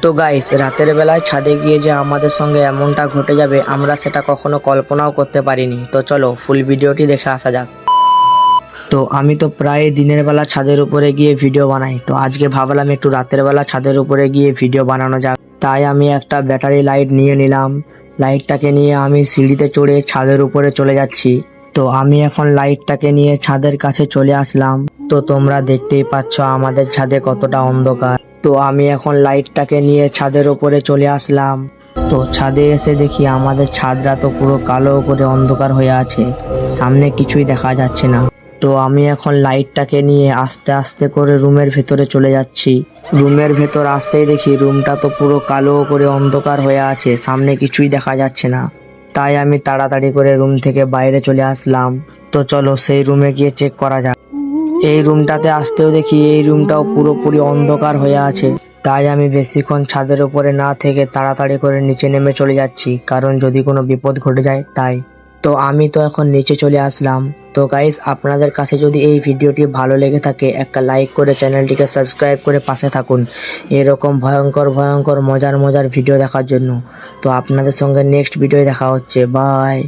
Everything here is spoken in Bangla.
তো গাইস, রাতের বেলায় ছাদে গিয়ে যে আমাদের সঙ্গে এমনটা ঘটে যাবে আমরা সেটা কখনো কল্পনাও করতে পারিনি। তো চলো ফুল ভিডিওটি দেখে আসা যাক। তো আমি তো প্রায় দিনের বেলা ছাদের উপরে গিয়ে ভিডিও বানাই, তো আজকে ভাবলাম একটু রাতের বেলা ছাদের উপরে গিয়ে ভিডিও বানানো যাক। তাই আমি একটা ব্যাটারি লাইট নিয়ে নিলাম। লাইটটাকে নিয়ে আমি সিঁড়িতে চড়ে ছাদের উপরে চলে যাচ্ছি। তো আমি এখন লাইটটাকে নিয়ে ছাদের কাছে চলে আসলাম। তো তোমরা দেখতেই পাচ্ছ আমাদের ছাদে কতটা অন্ধকার। তো আমি এখন লাইটটাকে নিয়ে ছাদের উপরে চলে আসলাম। তো ছাদে এসে দেখি আমাদের ছাদটা তো পুরো কালো করে অন্ধকার হয়ে আছে, সামনে কিছুই দেখা যাচ্ছে না। তো আমি এখন লাইটটাকে নিয়ে আস্তে আস্তে করে রুমের ভেতরে চলে যাচ্ছি। রুমের ভেতর আসতেই দেখি রুমটা তো পুরো কালো করে অন্ধকার হয়ে আছে, সামনে কিছুই দেখা যাচ্ছে না। তাই আমি তাড়াতাড়ি করে রুম থেকে বাইরে চলে আসলাম। তো চলো সেই রুমে গিয়ে চেক করা যাক। এই রুমটাতে আসতেও দেখি এই রুমটাও পুরোপুরি অন্ধকার হয়ে আছে। তাই আমি বেশিক্ষণ ছাদের উপরে না থেকে তাড়াতাড়ি করে নিচে নেমে চলে যাচ্ছি, কারণ যদি কোনো বিপদ ঘটে যায় তাই। তো আমি তো এখন নিচে চলে আসলাম। তো গাইস, আপনাদের কাছে যদি এই ভিডিওটি ভালো লেগে থাকে একটা লাইক করে চ্যানেলটিকে সাবস্ক্রাইব করে পাশে থাকুন এরকম ভয়ঙ্কর ভয়ঙ্কর মজার মজার ভিডিও দেখার জন্য। তো আপনাদের সঙ্গে নেক্সট ভিডিও দেখা হচ্ছে। বাই।